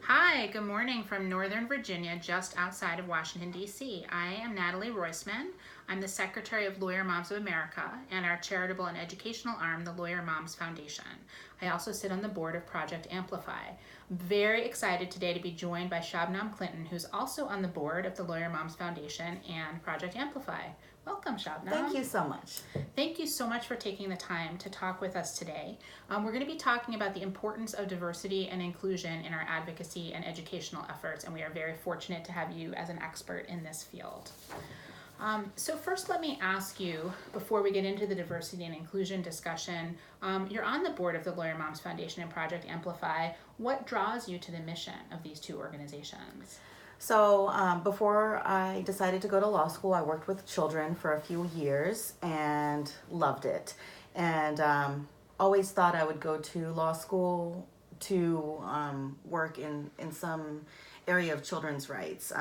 Hi, good morning from Northern Virginia, just outside of Washington, D.C. I am Natalie Roisman. I'm the Secretary of Lawyer Moms of America and our charitable and educational arm, the Lawyer Moms Foundation. I also sit on the board of Project Amplify. I'm very excited today to be joined by Shabnam Clinton, who's also on the board of the Lawyer Moms Foundation and Project Amplify. Welcome, Shabnam. Thank you so much. Thank you so much for taking the time to talk with us today. We're going to be talking about the importance of diversity and inclusion in our advocacy and educational efforts, and we are very fortunate to have you as an expert in this field. So first, let me ask you, before we get into the diversity and inclusion discussion, you're on the board of the Lawyer Moms Foundation and Project Amplify. What draws you to the mission of these two organizations? So before I decided to go to law school, I worked with children for a few years and loved it. And always thought I would go to law school to work in some area of children's rights.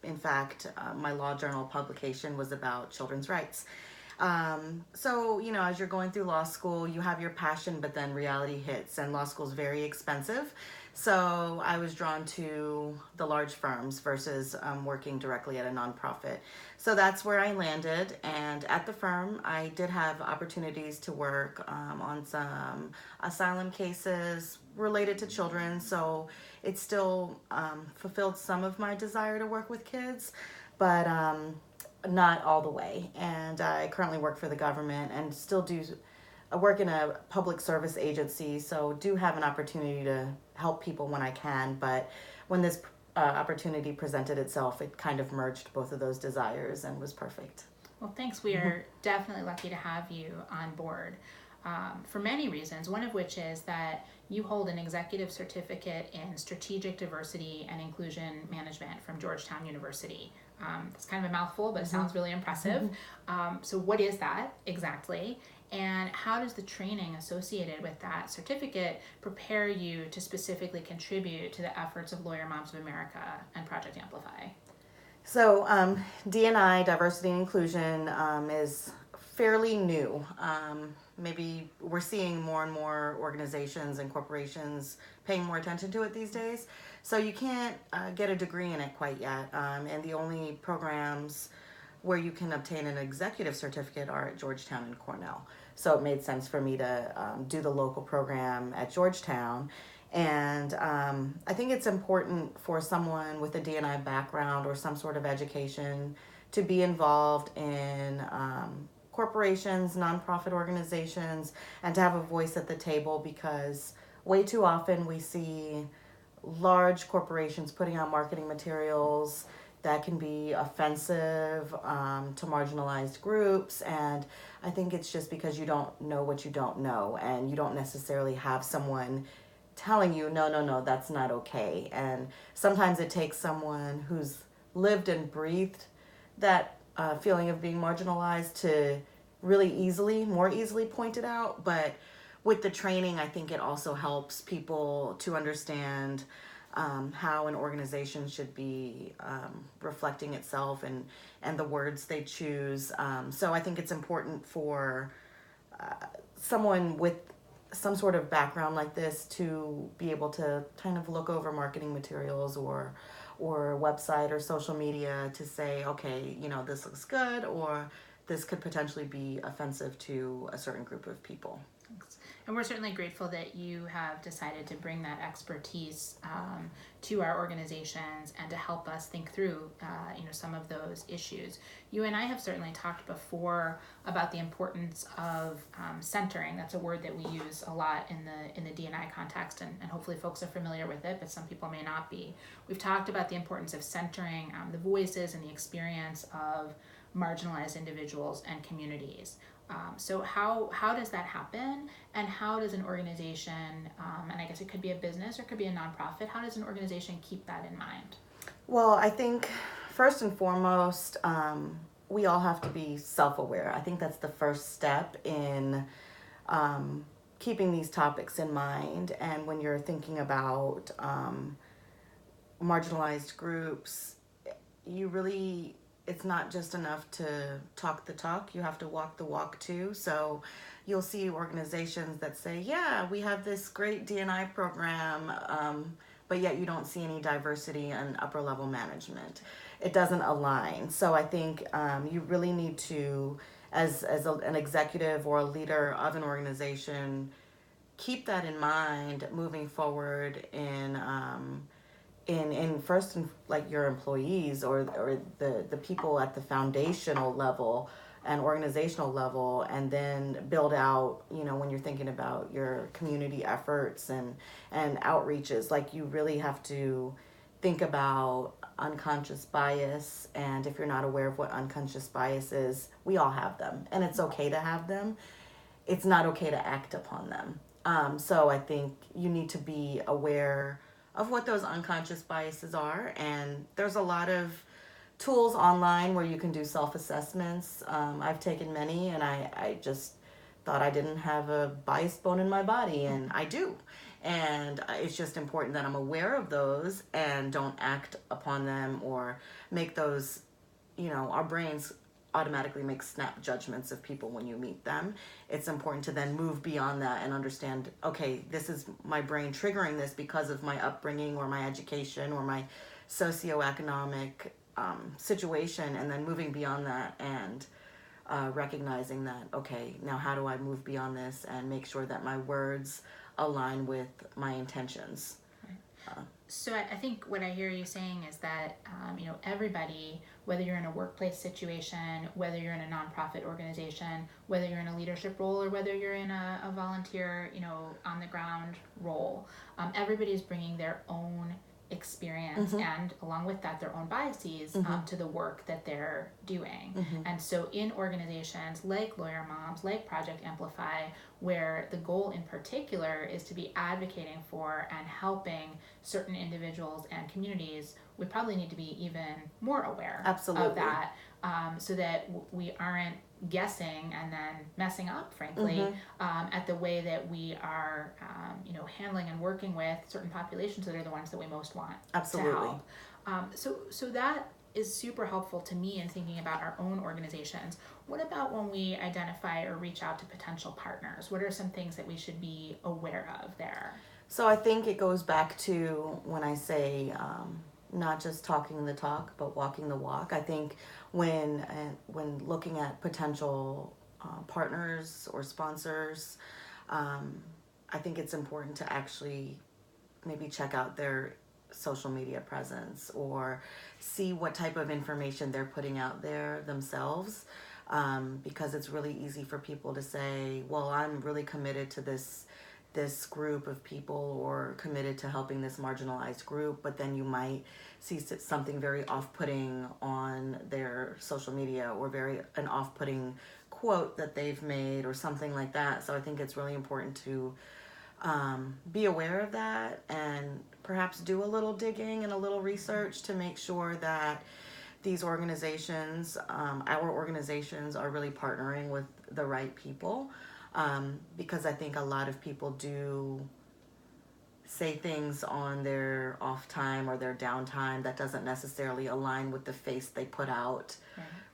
In fact, my law journal publication was about children's rights. So, as you're going through law school, you have your passion, but then reality hits, and law school is very expensive. So I was drawn to the large firms versus working directly at a nonprofit. So that's where I landed. And at the firm, I did have opportunities to work on some asylum cases related to children. So it still fulfilled some of my desire to work with kids, but not all the way. And I currently work for the government and still do work in a public service agency, so do have an opportunity to help people when I can. But when this opportunity presented itself, it kind of merged both of those desires and was perfect. Well, thanks. We are definitely lucky to have you on board for many reasons, one of which is that you hold an executive certificate in strategic diversity and inclusion management from Georgetown University. It's kind of a mouthful, but it sounds really impressive. So what is that exactly? And how does the training associated with that certificate prepare you to specifically contribute to the efforts of Lawyer Moms of America and Project Amplify? So D&I, diversity and inclusion, is fairly new. Maybe we're seeing more and more organizations and corporations paying more attention to it these days. So you can't get a degree in it quite yet. And the only programs where you can obtain an executive certificate are at Georgetown and Cornell. So it made sense for me to do the local program at Georgetown. And I think it's important for someone with a D&I background or some sort of education to be involved in corporations, nonprofit organizations, and to have a voice at the table, because way too often we see large corporations putting out marketing materials that can be offensive to marginalized groups. And I think it's just because you don't know what you don't know, and you don't necessarily have someone telling you, no, that's not okay. And sometimes it takes someone who's lived and breathed that feeling of being marginalized to really more easily point it out. But with the training, I think it also helps people to understand how an organization should be reflecting itself and the words they choose. So I think it's important for someone with some sort of background like this to be able to kind of look over marketing materials or website or social media to say, okay, this looks good, or this could potentially be offensive to a certain group of people. Thanks. And we're certainly grateful that you have decided to bring that expertise to our organizations and to help us think through, some of those issues. You and I have certainly talked before about the importance of centering. That's a word that we use a lot in the D&I context, and hopefully folks are familiar with it, but some people may not be. We've talked about the importance of centering the voices and the experience of marginalized individuals and communities. So how does that happen, and how does an organization, and I guess it could be a business or it could be a nonprofit, how does an organization keep that in mind? Well, I think first and foremost, we all have to be self-aware. I think that's the first step in keeping these topics in mind. And when you're thinking about marginalized groups, it's not just enough to talk the talk, you have to walk the walk too. So you'll see organizations that say, yeah, we have this great D&I program but yet you don't see any diversity in upper level management. It doesn't align. So I think you really need to, an executive or a leader of an organization, keep that in mind moving forward in first and like your employees or the people at the foundational level and organizational level, and then build out, when you're thinking about your community efforts and outreaches, like you really have to think about unconscious bias. And if you're not aware of what unconscious bias is, we all have them, and it's okay to have them. It's not okay to act upon them. So I think you need to be aware of what those unconscious biases are. And there's a lot of tools online where you can do self-assessments. I've taken many, and I just thought I didn't have a bias bone in my body, and I do. And it's just important that I'm aware of those and don't act upon them or make those, our brains automatically make snap judgments of people when you meet them. It's important to then move beyond that and understand, okay, this is my brain triggering this because of my upbringing or my education or my socioeconomic situation, and then moving beyond that and recognizing that, okay, now how do I move beyond this and make sure that my words align with my intentions. So I think what I hear you saying is that, everybody, whether you're in a workplace situation, whether you're in a nonprofit organization, whether you're in a leadership role, or whether you're in a volunteer, on the ground role, everybody's bringing their own experience and along with that their own biases to the work that they're doing. And so in organizations like Lawyer Moms, like Project Amplify, where the goal in particular is to be advocating for and helping certain individuals and communities, we probably need to be even more aware of that, so that we aren't guessing and then messing up, frankly, at the way that we are, handling and working with certain populations that are the ones that we most want to help. So that is super helpful to me in thinking about our own organizations. What about when we identify or reach out to potential partners? What are some things that we should be aware of there? So I think it goes back to when I say not just talking the talk, but walking the walk. I think when looking at potential partners or sponsors, I think it's important to actually maybe check out their social media presence or see what type of information they're putting out there themselves, because it's really easy for people to say, well, I'm really committed to this group of people or committed to helping this marginalized group, but then you might see something very off-putting on their social media or an off-putting quote that they've made or something like that. So I think it's really important to be aware of that and perhaps do a little digging and a little research to make sure that these organizations, our organizations, are really partnering with the right people. Because I think a lot of people do say things on their off time or their downtime that doesn't necessarily align with the face they put out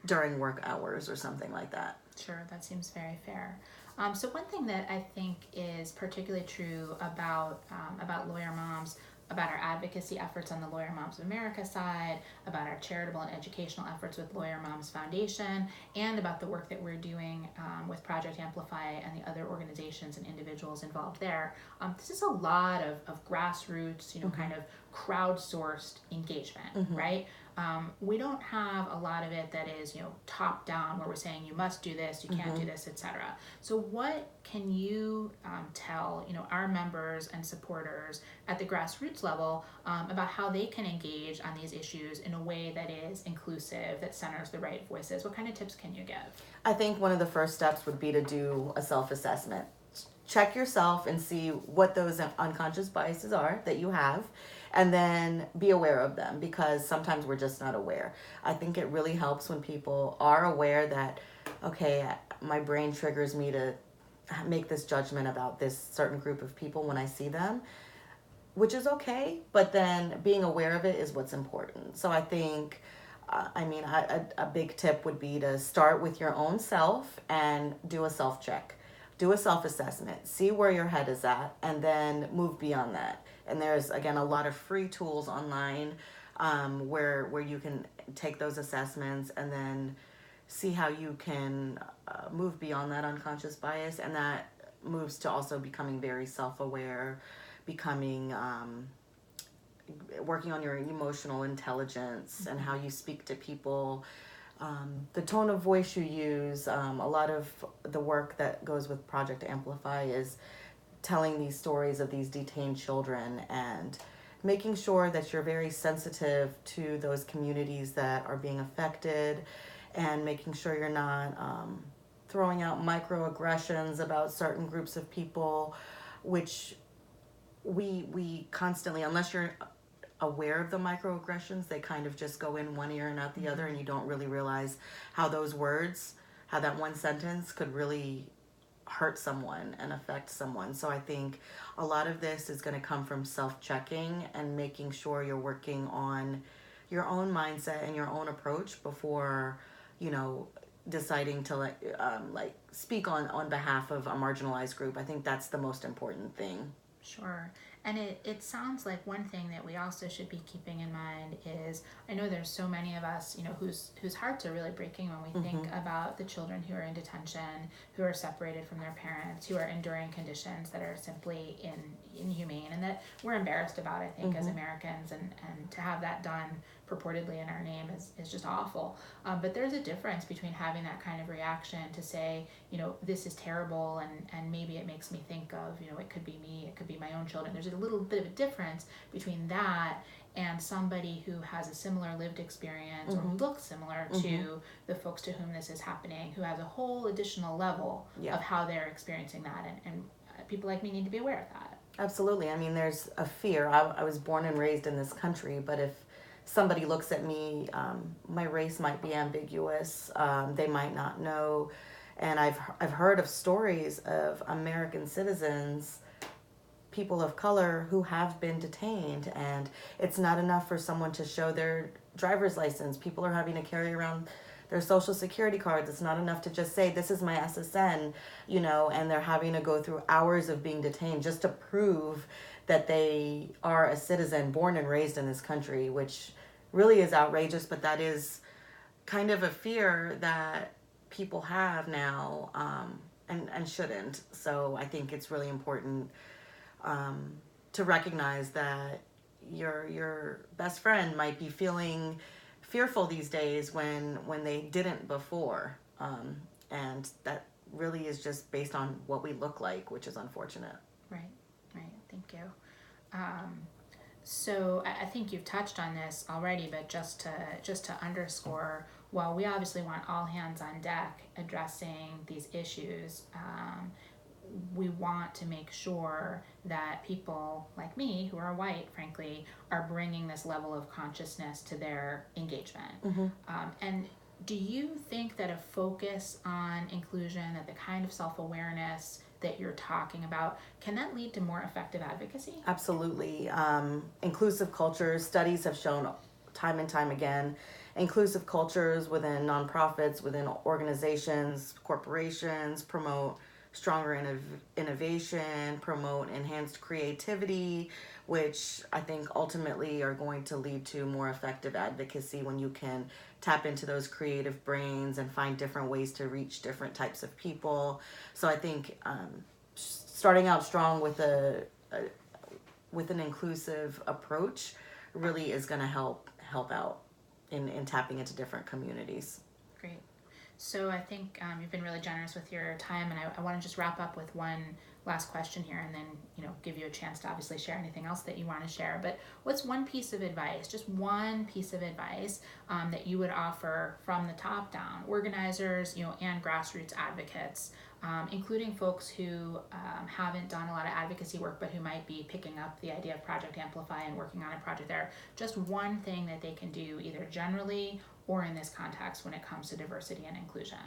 during work hours or something like that. Sure, that seems very fair. So one thing that I think is particularly true about Lawyer Moms, about our advocacy efforts on the Lawyer Moms of America side, about our charitable and educational efforts with Lawyer Moms Foundation, and about the work that we're doing with Project Amplify and the other organizations and individuals involved there. This is a lot of grassroots, kind of crowdsourced engagement, right? We don't have a lot of it that is, top down, where we're saying you must do this, you can't do this, etc. So what can you tell, our members and supporters at the grassroots level about how they can engage on these issues in a way that is inclusive, that centers the right voices? What kind of tips can you give? I think one of the first steps would be to do a self-assessment. Check yourself and see what those unconscious biases are that you have, and then be aware of them, because sometimes we're just not aware. I think it really helps when people are aware that, okay, my brain triggers me to make this judgment about this certain group of people when I see them, which is okay, but then being aware of it is what's important. So I think, a big tip would be to start with your own self and do a self-check. Do a self-assessment, see where your head is at, and then move beyond that. And there's, again, a lot of free tools online where you can take those assessments and then see how you can move beyond that unconscious bias. And that moves to also becoming very self-aware, becoming working on your emotional intelligence and how you speak to people, the tone of voice you use. A lot of the work that goes with Project Amplify is telling these stories of these detained children and making sure that you're very sensitive to those communities that are being affected, and making sure you're not throwing out microaggressions about certain groups of people, which we constantly, unless you're aware of the microaggressions, they kind of just go in one ear and out the other, and you don't really realize how those words, how that one sentence could really hurt someone and affect someone. So I think a lot of this is going to come from self-checking and making sure you're working on your own mindset and your own approach before, deciding to like speak on behalf of a marginalized group. I think that's the most important thing. Sure. And it sounds like one thing that we also should be keeping in mind is, I know there's so many of us, whose hearts are really breaking when we think about the children who are in detention, who are separated from their parents, who are enduring conditions that are simply inhumane, and that we're embarrassed about, I think, as Americans, and to have that done purportedly in our name is just awful. But there's a difference between having that kind of reaction to say, this is terrible, and maybe it makes me think of, it could be me, it could be my own children. There's a little bit of a difference between that and somebody who has a similar lived experience or who looks similar to the folks to whom this is happening, who has a whole additional level of how they're experiencing that. And people like me need to be aware of that. Absolutely. I mean, there's a fear. I was born and raised in this country, but if somebody looks at me, my race might be ambiguous. They might not know. And I've heard of stories of American citizens, people of color, who have been detained, and it's not enough for someone to show their driver's license. People are having to carry around their social security cards. It's not enough to just say, this is my SSN, and they're having to go through hours of being detained just to prove that they are a citizen born and raised in this country, which really is outrageous, but that is kind of a fear that people have now, and shouldn't. So I think it's really important to recognize that your best friend might be feeling fearful these days when they didn't before, and that really is just based on what we look like, which is unfortunate. Right. Thank you. So I think you've touched on this already, but just to underscore, while we obviously want all hands on deck addressing these issues, we want to make sure that people like me, who are white, frankly, are bringing this level of consciousness to their engagement. And do you think that a focus on inclusion, that the kind of self-awareness that you're talking about, can that lead to more effective advocacy? Absolutely. Inclusive cultures, studies have shown time and time again, inclusive cultures within nonprofits, within organizations, corporations, promote stronger innovation, promote enhanced creativity, which I think ultimately are going to lead to more effective advocacy when you can tap into those creative brains and find different ways to reach different types of people. So I think starting out strong with with an inclusive approach really is going to help out in tapping into different communities. Great. So I think you've been really generous with your time, and I want to just wrap up with one last question here, and then give you a chance to obviously share anything else that you want to share. But what's one piece of advice, just one piece of advice that you would offer from the top down, organizers, and grassroots advocates, including folks who haven't done a lot of advocacy work, but who might be picking up the idea of Project Amplify and working on a project there? Just one thing that they can do, either generally or in this context, when it comes to diversity and inclusion.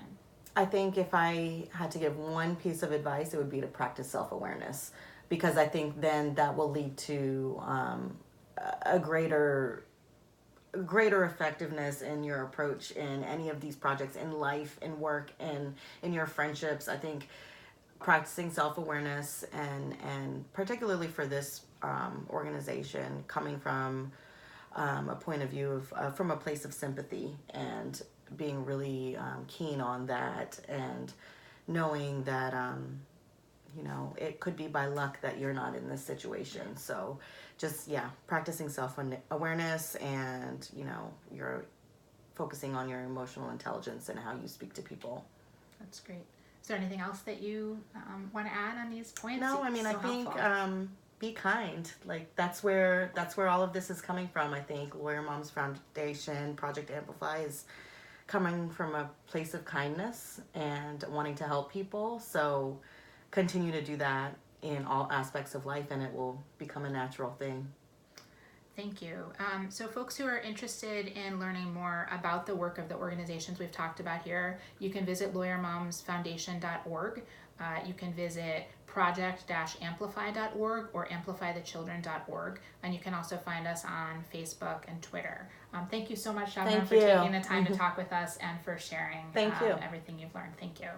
I think if I had to give one piece of advice, it would be to practice self-awareness, because I think then that will lead to a greater effectiveness in your approach in any of these projects, in life, in work, and in your friendships. I think practicing self-awareness and particularly for this organization coming from a point of view of from a place of sympathy and being really keen on that and knowing that it could be by luck that you're not in this situation. So just practicing self-awareness and you're focusing on your emotional intelligence and how you speak to people. That's great. Is there anything else that you want to add on these points? No, I mean, so I think be kind. Like that's where all of this is coming from. I think Lawyer Moms Foundation, Project Amplify is coming from a place of kindness and wanting to help people. So continue to do that in all aspects of life and it will become a natural thing. Thank you. So folks who are interested in learning more about the work of the organizations we've talked about here, you can visit lawyermomsfoundation.org. You can visit project-amplify.org or amplifythechildren.org. And you can also find us on Facebook and Twitter. Thank you so much, Shabnam, for taking the time to talk with us and for sharing Thank you. Everything you've learned. Thank you.